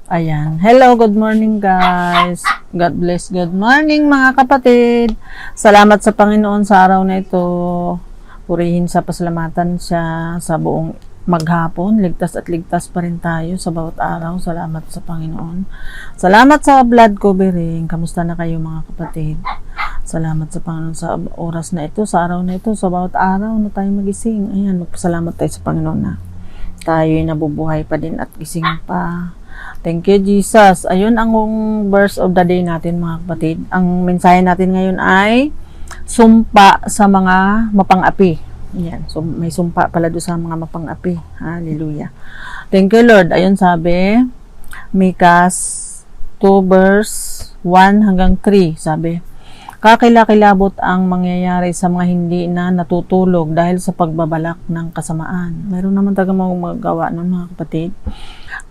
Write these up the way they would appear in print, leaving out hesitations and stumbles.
Ayan. Hello, good morning guys. God bless. Good morning mga kapatid. Salamat sa Panginoon sa araw na ito. Purihin sa pasalamatan siya sa buong maghapon. Ligtas at ligtas pa rin tayo sa bawat araw. Salamat sa Panginoon. Salamat sa blood covering. Kamusta na kayo mga kapatid? Salamat sa Panginoon sa oras na ito, sa araw na ito, sa bawat araw na tayo magising. Ayan, magpasalamat tayo sa Panginoon na tayo'y nabubuhay pa din at gising pa. Thank you, Jesus. Ayun ang verse of the day natin, mga kapatid. Ang mensahe natin ngayon ay sumpa sa mga mapang-api. Yan. So, may sumpa pala doon sa mga mapang-api. Hallelujah. Thank you, Lord. Ayun sabi, Mikas 2 verse 1 hanggang 3. Sabi, kakilakilabot ang mangyayari sa mga hindi na natutulog dahil sa pagbabalak ng kasamaan. Mayroon naman talaga magawa nun, mga kapatid.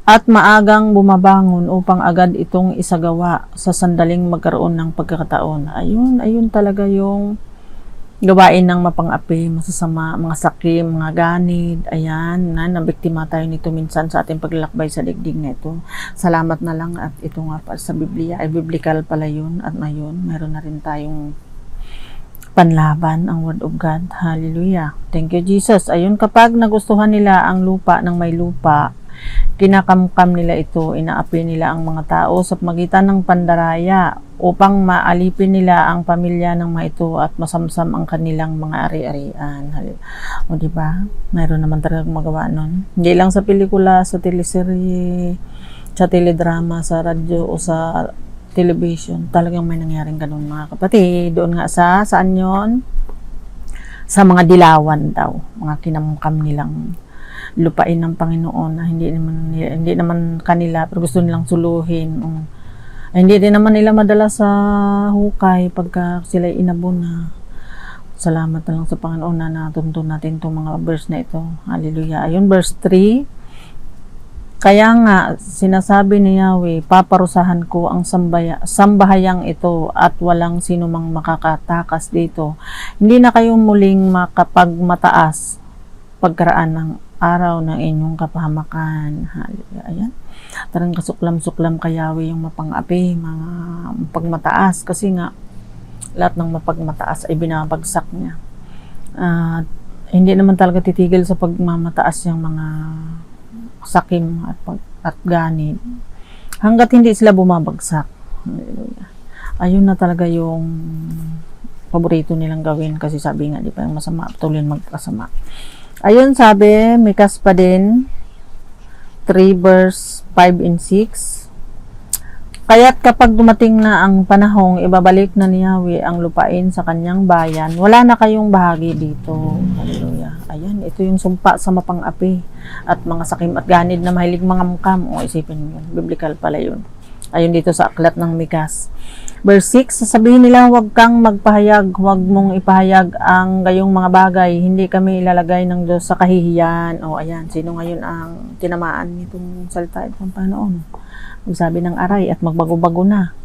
At maagang bumabangon upang agad itong isagawa sa sandaling magkaroon ng pagkakataon. Ayun talaga yung gawain ng mapang-api, masasama, mga sakim, mga ganid. Ayan, nabiktima tayo nito minsan sa ating paglalakbay sa digdig na ito. Salamat na lang at ito nga pa sa Biblia, ay biblical pala yun. At ngayon, meron na rin tayong panlaban, ang Word of God. Hallelujah. Thank you, Jesus. Ayun, kapag nagustuhan nila ang lupa ng may lupa, kinakamkam nila ito, inaapi nila ang mga tao sa magitan ng pandaraya upang maalipin nila ang pamilya ng mga ito at masamsam ang kanilang mga ari-arian. O diba? Mayroon naman talaga magawa nun. Hindi lang sa pelikula, sa teleserye, sa teledrama, sa radyo o sa television. Talagang may nangyaring ganun, mga kapatid. Doon nga saan yon? Sa mga dilawan daw. Mga kinamkam nilang lupain ng Panginoon na hindi naman kanila pero gusto nilang suluhin. Hindi din naman nila madala sa hukay pagka sila inabuna. Salamat na lang sa Panginoon na natuntun natin itong mga verse na ito. Hallelujah. Ayun, verse 3. Kaya nga, sinasabi ni Yahweh, paparusahan ko ang sambahayang ito at walang sino mang makakatakas dito. Hindi na kayo muling makapagmataas pagkaraan ng araw ng inyong kapahamakan. Hallelujah. Ayan. Tarang kasuklam-suklam kay Yahweh yung mapang-api, mga mapagmataas. Kasi nga, lahat ng mapagmataas ay binabagsak niya. Hindi naman talaga titigil sa pagmamataas yung mga sakim at ganid. Hanggat hindi sila bumabagsak. Hallelujah. Ayun na talaga yung paborito nilang gawin. Kasi sabi nga, di pa yung masama, tuloy magkasama. Ayun sabi, Mikas pa din, 3 verse 5 and 6. Kaya't kapag dumating na ang panahong ibabalik na ni Yahweh ang lupain sa kanyang bayan, wala na kayong bahagi dito. Hallelujah. Ayan, ito yung sumpa sa mapang-api at mga sakim at ganid na mahilig mga mukam. O isipin mo yun, biblical pala yun. Ayun dito sa aklat ng Mikas. Verse 6, sasabihin nila, huwag kang magpahayag, huwag mong ipahayag ang gayong mga bagay. Hindi kami ilalagay ng Diyos sa kahihiyan. O ayan, sino ngayon ang tinamaan nitong salita itong Panginoon? Magsabi ng aray at magbago-bago na.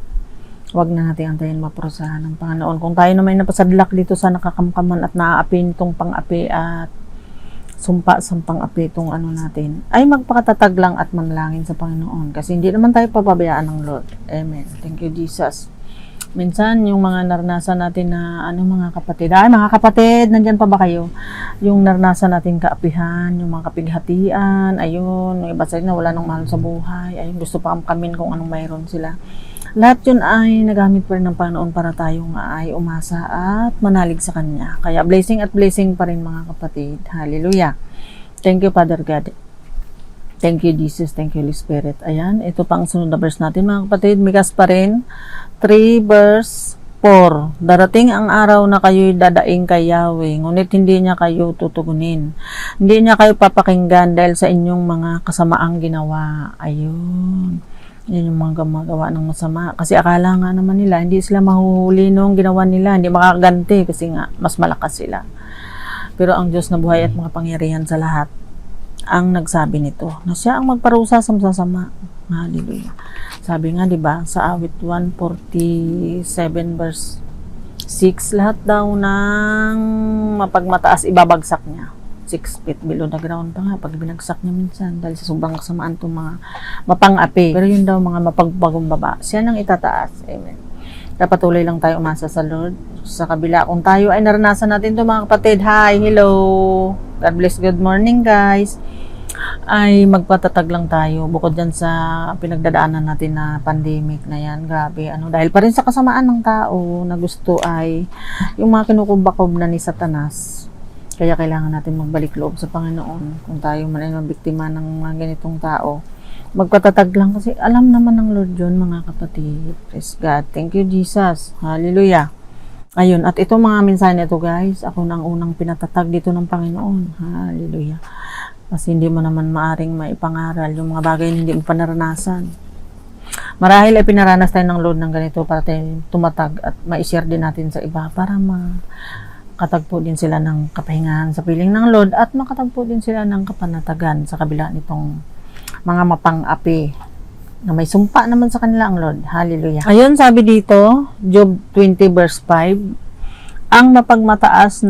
Huwag na natin antayin maparusahan ng Panginoon. Kung tayo naman napasadlak dito sa nakakamkaman at naaapin itong pang-api at sumpa sa pang-api itong natin, ay magpakatatag lang at manalangin sa Panginoon. Kasi hindi naman tayo papabayaan ng Lord. Amen. Thank you, Jesus. Minsan, yung mga naranasan natin na, mga kapatid, mga kapatid, nandyan pa ba kayo? Yung naranasan natin kaapihan, yung mga kapighatian, ayun, yung iba sa na wala nang mahal sa buhay, ayun, gusto pa kamin kung anong mayroon sila. Lahat yun ay nagamit pa rin ng Panginoon para tayo nga ay umasa at manalig sa Kanya. Kaya blessing at blessing pa rin, mga kapatid. Hallelujah. Thank you, Father God. Thank you, Jesus. Thank you, Holy Spirit. Ayan, ito pang sunod na verse natin, mga kapatid. Mikas pa rin, 3 verse 4. Darating ang araw na kayo'y dadaing kay Yahweh, ngunit hindi niya kayo tutugunin. Hindi niya kayo papakinggan dahil sa inyong mga kasamaang ginawa. Ayun. Yan yung mga gumagawa ng masama. Kasi akala nga naman nila, hindi sila mahuhuli nung ginawa nila. Hindi makaganti kasi nga, mas malakas sila. Pero ang Diyos na buhay at makapangyarihan sa lahat, ang nagsabi nito, na siya ang magparusa sa masasama. Hallelujah. Sabi nga, 'di ba, sa awit 147 verse 6, lahat daw ng mapagmataas ibabagsak niya. 6 feet below the ground pa nga pag binagsak niya minsan dahil sa sobrang kasamaan itong mga mapang-api. Pero yun daw mga mapagpagumbaba. Siya nang itataas. Amen. Patuloy lang tayo umasa sa Lord. Sa kabila, kung tayo ay naranasan natin ito mga kapatid, hi, hello, God bless, good morning guys, ay magpatatag lang tayo bukod dyan sa pinagdadaanan natin na pandemic na yan, grabe, dahil pa rin sa kasamaan ng tao na gusto ay yung mga kinukubakob na ni Satanas. Kaya kailangan natin magbalik loob sa Panginoon kung tayo man ay mabiktima ng mga ganitong tao. Magpatatag lang kasi alam naman ng Lord yun mga kapatid. Praise God. Thank you Jesus. Hallelujah. Ayun, at ito mga mensahe nito guys, ako nang unang pinatatag dito ng Panginoon. Hallelujah. Kasi hindi mo naman maaring maipangaral yung mga bagay na hindi mo pa naranasan. Marahil ay pinaranas tayo ng Lord ng ganito para tayo tumatag at ma-share din natin sa iba para makatagpo din sila ng kapahingahan sa piling ng Lord at makatagpo din sila ng kapanatagan sa kabila nitong mga mapang-api na may sumpa naman sa kanila ang Lord. Hallelujah. Ayun, sabi dito, Job 20 verse 5, ang pagmamataas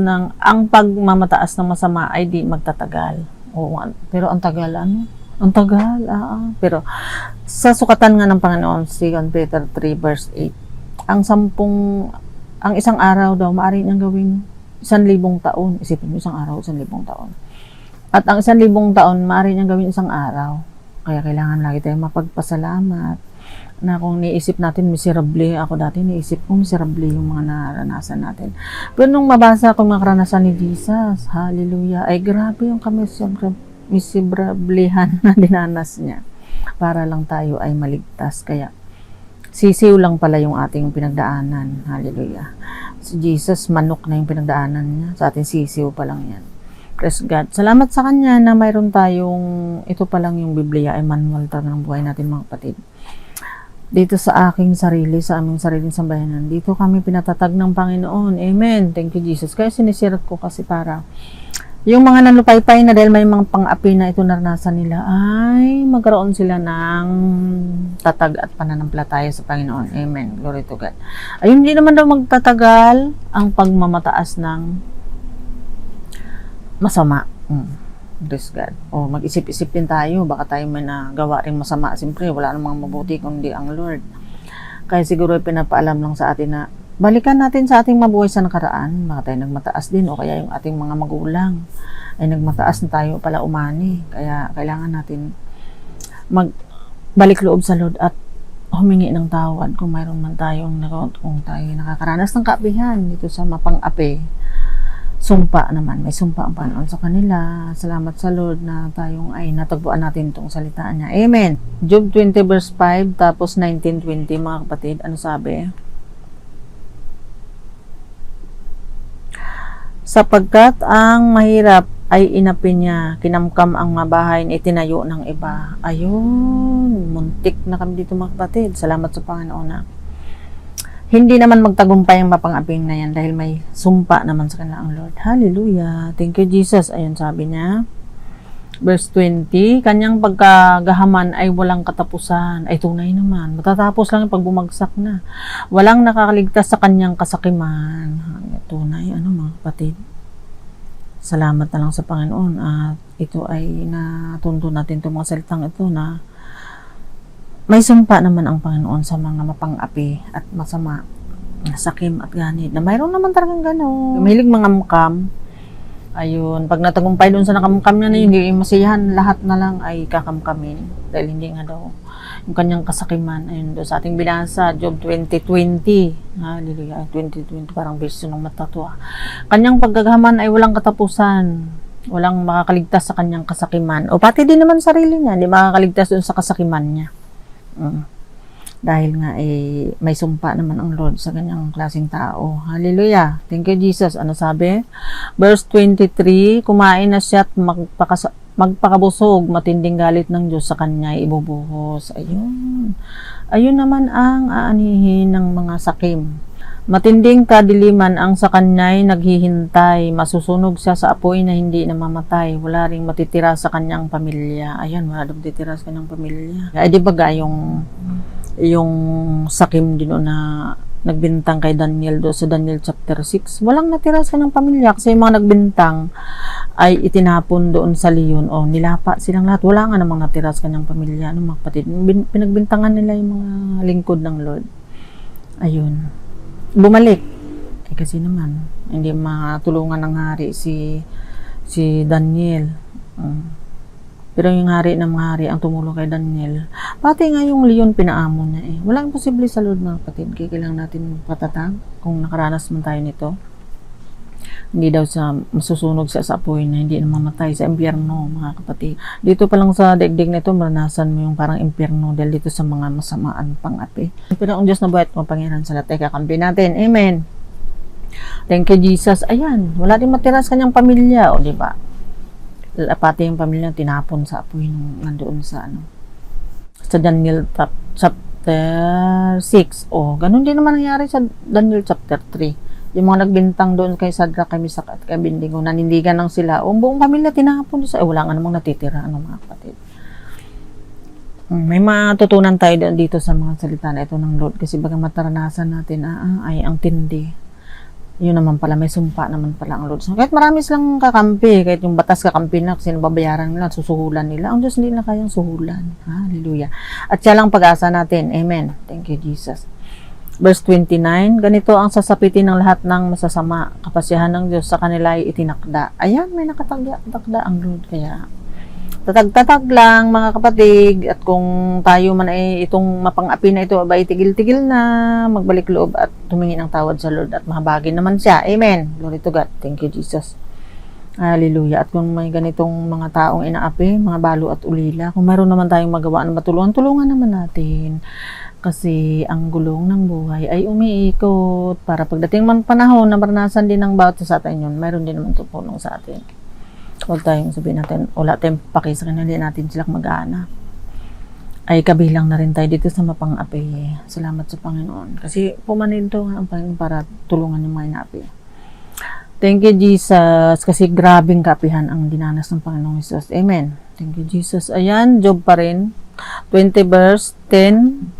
ng masama ay di magtatagal. Oo, pero ang tagal, Ang tagal, Pero, sa sukatan nga ng Panginoon, 2 Peter 3 verse 8, ang isang araw daw, maaari niyang gawin 1,000 taon. Isipin mo, isang araw, 1,000 taon. At ang 1,000 taon, maaari niyang gawin isang araw. Kaya kailangan lagi tayong mapagpasalamat na kung niisip natin miserable, ako dati niisip ko miserable yung mga naranasan natin. Pero nung mabasa ko mga karanasan ni Jesus, hallelujah, ay grabe yung miserablehan na dinanas niya para lang tayo ay maligtas. Kaya sisiw lang pala yung ating pinagdaanan. Hallelujah. Si Jesus, manok na yung pinagdaanan niya. Sa ating sisiw pa lang yan. Praise God. Salamat sa Kanya na mayroon tayong, ito pa lang yung Biblia, ay manual talaga ng buhay natin mga kapatid. Dito sa aking sarili, sa aming sariling sambayanan, dito kami pinatatag ng Panginoon. Amen. Thank you, Jesus. Kaya sinisirat ko kasi para yung mga nanlupaypay na dahil may mga pang-api na ito naranasan nila, ay magkaroon sila ng tatag at pananampalataya sa Panginoon. Amen. Glory to God. Ayun, hindi naman daw magtatagal ang pagmamataas ng masama. Praise God. O mag-isip-isip din tayo, baka tayo may nagawa rin masama. Siyempre, wala namang mabuti kundi ang Lord. Kaya siguro pinapaalam lang sa atin na balikan natin sa ating mabuhay sa nakaraan. Baka tayo nagmataas din o kaya yung ating mga magulang ay nagmataas na tayo pala umani. Kaya kailangan natin magbalik loob sa Lord at humingi ng tawad kung mayroon man tayong kung tayo nakakaranas ng kaapihan dito sa mapang-api. Sumpa naman, may sumpa ang Panginoon sa kanila. Salamat sa Lord na tayong ay natagpuan natin itong salitaan niya. Amen. Job 20 verse 5 tapos 19:20 mga kapatid, ano sabi? Sapagkat ang mahirap ay inapi niya, kinamkam ang mabahay na itinayo ng iba. Ayun, muntik na kami dito mga kapatid. Salamat sa Panginoon na hindi naman magtagumpay ang mapang-aping na yan dahil may sumpa naman sa kanila ang Lord. Hallelujah. Thank you, Jesus. Ayun sabi niya. Verse 20, kanyang pagkagahaman ay walang katapusan. Ay tunay naman. Matatapos lang pag bumagsak na. Walang nakakaligtas sa kanyang kasakiman. Tunay, mga kapatid. Salamat na lang sa Panginoon. At ito ay natundo natin itong mga salitang ito na may sumpa naman ang Panginoon sa mga mapang-api at masama, sakim at ganit. Na mayroon naman talagang gano'n. Mahilig mga mukam. Ayun, pag natagumpay doon sa nakamukam niya na yun, hindi masiyahan, lahat na lang ay kakamkamin. Dahil hindi nga daw yung kanyang kasakiman. Ayun, doon sa ating binasa, Job 20:20. Hallelujah, 20:20, parang verso ng matatua. Kanyang paggagahaman ay walang katapusan. Walang makakaligtas sa kanyang kasakiman. O pati din naman sarili niya, hindi makakaligtas doon sa kasakiman niya. Dahil nga may sumpa naman ang Lord sa ganyang klaseng tao. Hallelujah. Thank you, Jesus. Ano sabi? Verse 23, kumain na siya at magpakabusog, matinding galit ng Diyos sa kanya ibubuhos. Ayun. Ayun naman ang aanihin ng mga sakim. Matinding kadiliman ang sa kanya'y naghihintay. Masusunog siya sa apoy na hindi namamatay. Wala ring matitira sa kanyang pamilya. Ayan, wala ring matitira sa kanyang pamilya. Ay, di ba yung sakim din na nagbintang kay Daniel do sa Daniel chapter 6, walang natira sa kanyang pamilya kasi yung mga nagbintang ay itinapon doon sa leon. O, nilapa silang lahat. Wala nga namang natira sa kanyang pamilya. Ano, mga kapatid? Pinagbintangan nila yung mga lingkod ng Lord. Ayun. Bumalik. Kasi naman, hindi matulungan ng hari si Daniel. Pero yung hari ng mga hari ang tumulong kay Daniel. Pati nga yung leon pinaamo niya eh. Walang imposible sa Lord, mga kapatid. Kaya kailangan natin patatag kung nakaranas man tayo nito. Hindi daw sa masusunog sa apoy na hindi na mamatay sa impyerno, mga kapatid. Dito pa lang sa daigdig na ito, maranasan mo yung parang impyerno dahil dito sa mga masamaan pang-api. Pero ang Diyos na buhay at mapangyarihan sa lahat ay kakampi natin. Amen. Thank you, Jesus. Ayan, wala din matira sa kanyang pamilya, o di ba? Pati yung pamilya tinapon sa apoy nung nandoon sa sa Daniel chapter 6. O, ganun din naman nangyari sa Daniel chapter 3. Yung mga nagbintang doon kay Sadrach, kay Meshach at kay Abednego, nanindigan ng sila. O, buong pamilya tinapon sa wala nga namang natitira, mga kapatid. May matutunan tayo dito sa mga salita na ito ng Lord kasi baga mataranasan natin ay ang tindi. Yun naman pala, may sumpa naman pala ang Lord. So, kahit marami silang kakampi, kahit yung batas kakampi na, kasi babayaran nila, susuhulan nila, ang Diyos hindi na kayang suhulan. Hallelujah. At siya lang pag-asa natin. Amen. Thank you, Jesus. Verse 29, ganito ang sasapitin ng lahat ng masasama. Kapasyahan ng Diyos sa kanila ay itinakda. Ayan, may nakatagda ang Lord. Kaya, tatag-tatag lang, mga kapatid. At kung tayo man ay itong mapang-api na ito, abay tigil-tigil na, magbalik loob at tumingi ng tawad sa Lord at mahabagin naman siya. Amen. Glory to God. Thank you, Jesus. Hallelujah. At kung may ganitong mga taong inaapi, mga balo at ulila, kung mayroon naman tayong magawa na matulungan, tulungan naman natin. Kasi ang gulong ng buhay ay umiikot para pagdating man panahon na maranasan din ng bawat sa atin yun, mayroon din naman tutulong sa atin. Huwag tayong sabihin natin, wala tayong paki sa kanila, hindi natin sila mag-aana. Ay kabilang na rin tayo dito sa mapang-api. Salamat sa Panginoon. Kasi pumaninto nga ang Panginoon para tulungan yung mga inaapi. Thank you, Jesus. Kasi grabing kapihan ang dinanas ng Panginoong Jesus. Amen. Thank you, Jesus. Ayan, Job pa rin. 20 verse 10.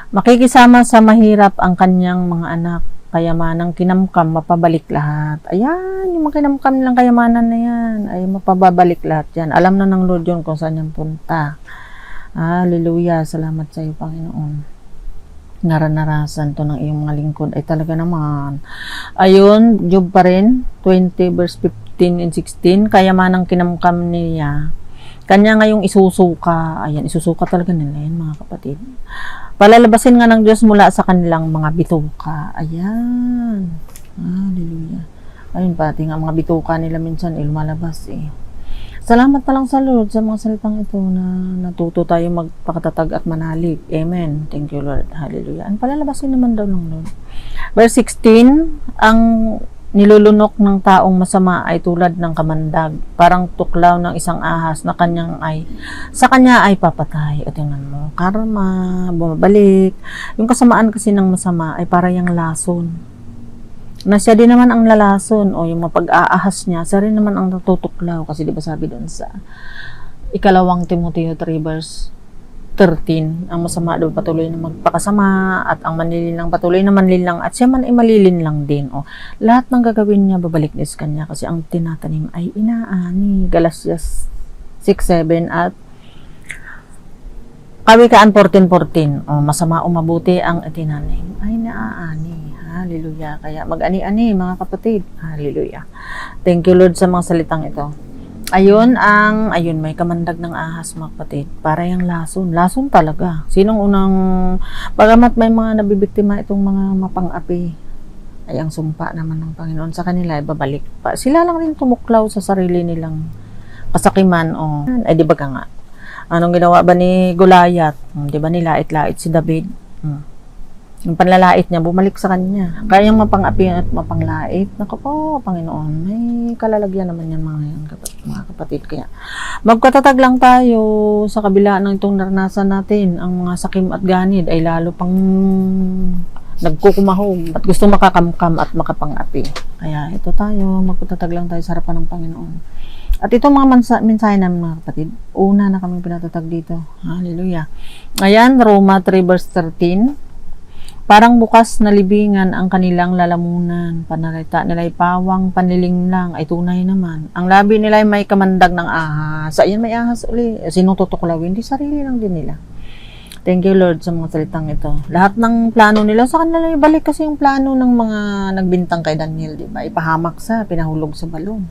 Makikisama sa mahirap ang kanyang mga anak. Kayamanang kinamkam, mapabalik lahat. Ayan, yung mga kinamkam nilang kayamanan na yan, ay mapababalik lahat yan. Alam na ng Lord yun kung saan yan punta. Hallelujah. Salamat sa iyo, Panginoon. Naranarasan to ng iyong mga lingkod. Ay talaga naman. Ayun, Job pa rin, 20 verse 15 and 16. Kayamanang kinamkam niya. Kanya ngayong isusuka. Ayan, isusuka talaga nila yan, mga kapatid. Palalabasin nga ng Diyos mula sa kanilang mga bituka. Ayan. Hallelujah. Ayun, pati nga mga bituka nila minsan lumalabas eh. Salamat na lang sa Lord sa mga salitang ito na natuto tayo magpakatatag at manalig. Amen. Thank you, Lord. Hallelujah. Ang palalabasin naman daw ng Lord. Verse 16, ang nilulunok ng taong masama ay tulad ng kamandag, parang tuklaw ng isang ahas na sa kanya ay papatay. O tingnan mo, karma, bumabalik. Yung kasamaan kasi ng masama ay parang yung lason. Na siya din naman ang lalason o yung mapag-aahas niya, siya rin naman ang natutuklaw. Kasi di ba sabi doon sa ikalawang Timoteo 3 verse 13, ang masama daw patuloy na magpakasama at ang manlilinlang patuloy na manlilinlang at siya man ay malilinlang din. O, lahat ng gagawin niya babalik sa kanya kasi ang tinatanim ay inaani. Galatians 6:7 at Kawikaan 14:14. O, masama o mabuti ang itinanim ay naaani. Hallelujah. Kaya mag-ani-ani, mga kapatid. Hallelujah. Thank you, Lord, sa mga salitang ito. Ayun, may kamandag ng ahas, mga kapatid. Para yung lason. Lason talaga. Sinong unang, bagamat may mga nabibiktima itong mga mapang-api, ay ang sumpa naman ng Panginoon sa kanila, ay babalik pa. Sila lang rin tumuklaw sa sarili nilang kasakiman. Ay, di ba ka nga? Anong ginawa ba ni Goliath? Di ba nilait-lait si David? Yung panlalait niya, bumalik sa kanya. Kaya yung mapang-api at mapanglait, naku po, Panginoon, may kalalagyan naman yan mga kapatid. Kaya magkatatag lang tayo sa kabila ng itong naranasan natin. Ang mga sakim at ganid ay lalo pang nagkukumahog at gusto makakamkam at makapang-api. Kaya ito tayo, magkatatag lang tayo sa harapan ng Panginoon. At itong mga mensahe namin, mga kapatid, una na kaming pinatatag dito. Hallelujah. Ayan, Roma 3 verse 13. Parang bukas na libingan ang kanilang lalamunan. Panalita nila'y pawang, paniling lang, ay tunay naman. Ang labi nila'y may kamandag ng ahas. Ayan, may ahas uli. Sinong tutuklawin? Di sarili lang din nila. Thank you, Lord, sa mga salitang ito. Lahat ng plano nila, sa kanila ibalik kasi yung plano ng mga nagbintang kay Daniel, di ba? Ipahamak sa, pinahulog sa balon.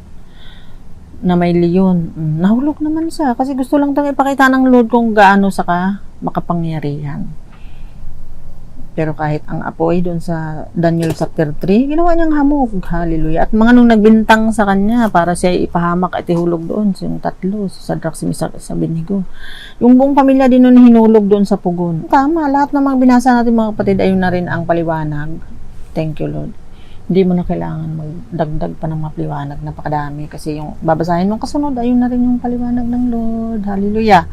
Na may leon. Nahulog naman siya. Kasi gusto lang tayong ipakita ng Lord kung gaano saka makapangyarihan. Pero kahit ang apoy doon sa Daniel chapter 3, ginawa niyang hamog. Hallelujah. At mga nung nagbintang sa kanya para siya ipahamak at ihulog doon, yung tatlo, si Shadrach, si Meshach, si Abednego. Yung buong pamilya din nun hinulog doon sa pugon. Tama, lahat ng mga binasa natin mga kapatid, ayun na rin ang paliwanag. Thank you, Lord. Hindi mo na kailangan magdagdag pa ng mga paliwanag, napakadami. Kasi yung babasahin nung kasunod, ayun na rin yung paliwanag ng Lord. Hallelujah.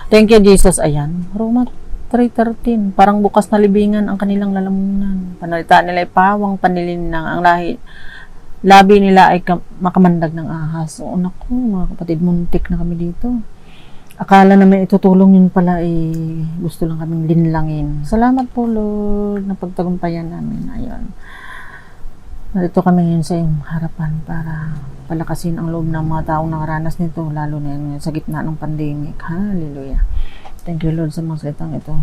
Thank you, Jesus. Ayan, Roma 3:13. Parang bukas na libingan ang kanilang lalamunan. Panalita nila ay pawang, panilin lang. Ang labi nila ay makamandag ng ahas. Oo, naku, mga kapatid, muntik na kami dito. Akala namin itutulong yun pala gusto lang kaming linlangin. Salamat po, Lord, na pagtagumpayan namin. Ayun. Narito kami ngayon sa iyong harapan para palakasin ang loob ng mga taong nakaranas nito, lalo na yun sa gitna ng pandemic. Hallelujah. Thank you, Lord, sa mga salitang ito.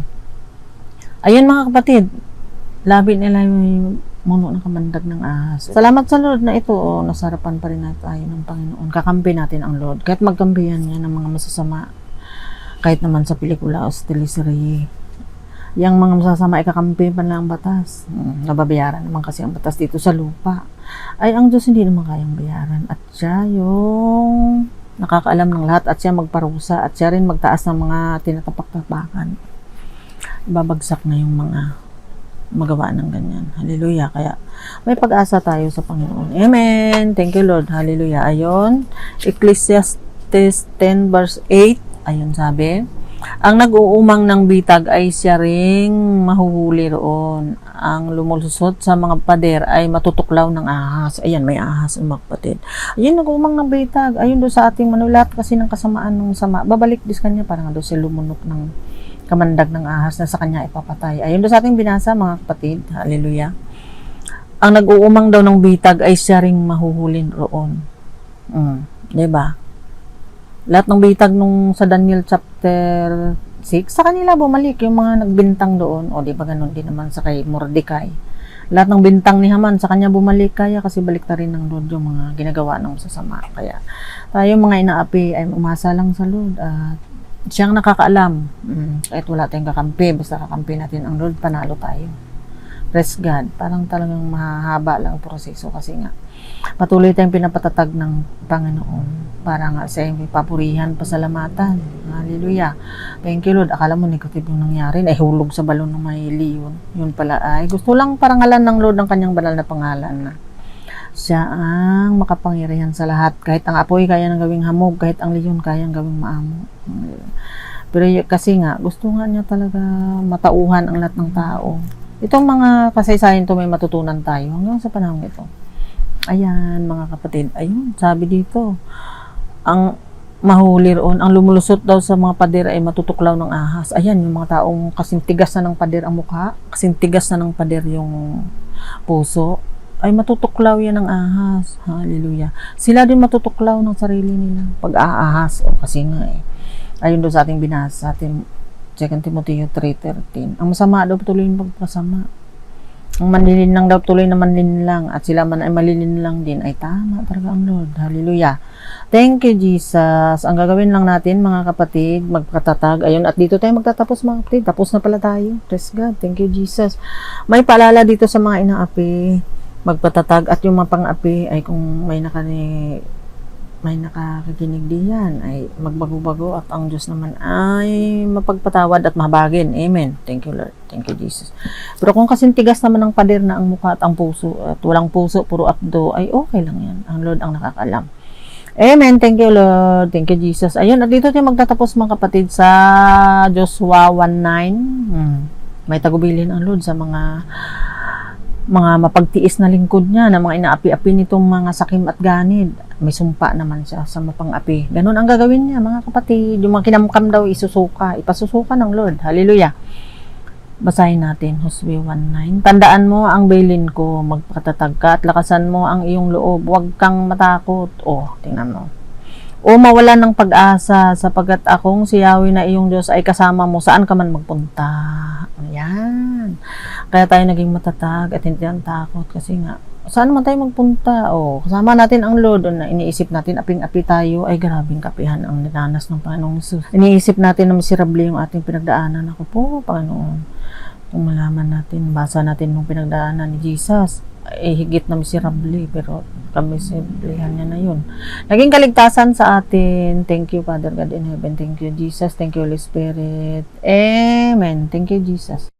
Ayun, mga kapatid, labi nila yung muno ng kamandag ng ahas. Salamat sa Lord na ito, nasa harapan pa rin tayo ng Panginoon. Kakampi natin ang Lord. Kahit magkampihan niya ng mga masasama, kahit naman sa pelikula o sa teleserye, yung mga masasama ay kakampi pa lang ang batas. Nababayaran naman kasi ang batas dito sa lupa. Ay, ang Diyos hindi naman kayang bayaran. At siya yung nakakaalam ng lahat at siya magparusa at siya rin magtaas ng mga tinatapak-tapakan. Babagsak na yung mga magawa ng ganyan. Hallelujah. Kaya may pag-asa tayo sa Panginoon. Amen. Thank you, Lord. Hallelujah. Ayon, Ecclesiastes 10 verse 8. Ayun sabi, ang nag-uumang ng bitag ay siya ring mahuhuli roon. Ang lumulusot sa mga pader ay matutuklaw ng ahas. Ayan, may ahas ang mga kapatid. Ayun, nag-uumang ng bitag. Ayun doon sa ating manulat kasi ng kasamaan ng sama. Babalik dis kanya parang doon siya lumunok ng kamandag ng ahas na sa kanya ipapatay. Ayun doon sa ating binasa mga kapatid. Hallelujah. Ang nag-uumang daw ng bitag ay siya ring mahuhulin roon. Diba? Lahat ng bitag nung sa Daniel chapter 6, sa kanila bumalik yung mga nagbintang doon. O di ba ganun din naman sa kay Mordecai. Lahat ng bintang ni Haman sa kanya bumalik, kaya kasi balik na rin ng Lord yung mga ginagawa ng sasama. Kaya tayo mga inaapi ay umasa lang sa Lord at siyang nakakaalam. Kahit wala tayong kakampi, basta kakampi natin ang Lord, panalo tayo. Praise God. Parang talagang mahaba lang ang proseso kasi nga patuloy tayong pinapatatag ng Panginoon para nga sa iyong papurihan, pasalamatan. Hallelujah. Thank you, Lord. Akala mo negative yung nangyari, ay hulog sa balon ng may leon. Yun pala ay gusto lang parangalan ng Lord ang kanyang banal na pangalan na siya ang makapangyarihan sa lahat. Kahit ang apoy kaya nang gawing hamog, kahit ang leon kaya nang gawing maamo. Pero kasi nga, gusto nga niya talaga matauhan ang lahat ng tao. Itong mga kasaysayan to may matutunan tayo hanggang sa panahon ito. Ayan, mga kapatid. Ayun, sabi dito, ang mahuli roon, ang lumulusot daw sa mga pader ay matutuklaw ng ahas. Ayan, yung mga taong kasintigas na ng pader ang mukha, kasintigas na ng pader yung puso, ay matutuklaw yan ng ahas. Hallelujah. Sila din matutuklaw ng sarili nila pag aahas. O kasi nga ayun doon sa ating binasa, 2 Timoteo 3:13. Ang masama daw tuloy yung pagpasama. Ang manlilinlang daw tuloy na manlinlang at sila man ay malilinlang din. Ay tama talaga ang Lord. Hallelujah. Thank you, Jesus. Ang gagawin lang natin mga kapatid, magpatatag. Ayun, at dito tayo magtatapos mga kapatid. Tapos na pala tayo. Praise God. Thank you, Jesus. May paalala dito sa mga inaapi. Magpatatag at yung mga pang-api ay kung may nakakakinig diyan ay magbago-bago at ang Diyos naman ay mapagpatawad at mahabagin. Amen. Thank you, Lord. Thank you, Jesus. Pero kung kasintigas naman ng pader na ang mukha at ang puso at walang puso, puro abdo, ay okay lang yan. Ang Lord ang nakakaalam. Amen. Thank you, Lord. Thank you, Jesus. Ayun, at dito tayo magtatapos mga kapatid sa Joshua 1:9. May tagubilin ang Lord sa mga mapagtiis na lingkod niya, na mga inaapi-api nitong mga sakim at ganid. May sumpa naman siya sa mapang-api. Ganun ang gagawin niya, mga kapatid. Yung mga kinamkam daw, ipasusuka ng Lord. Hallelujah. Basahin natin, Hosea 1:9. Tandaan mo ang bailin ko, magpakatatag ka at lakasan mo ang iyong loob. Huwag kang matakot. Oh, tingnan mo. O mawalan ng pag-asa, sapagkat akong si Yahweh na iyong Diyos ay kasama mo saan ka man magpunta. Ayan. Kaya tayo naging matatag at hindi ang takot kasi nga, saan man tayo magpunta? O, kasama natin ang Lord. O, na iniisip natin, aping-api tayo, ay grabing kapihan ang niranas ng Panginoong Jesus. Iniisip natin na miserable yung ating pinagdaanan. Ako po, Panginoon. Kung malaman natin, basa natin yung pinagdaanan ni Jesus, ay higit na miserable, pero kamisiblehan niya na yun. Naging kaligtasan sa atin. Thank you, Father God in heaven. Thank you, Jesus. Thank you, Holy Spirit. Amen. Thank you, Jesus.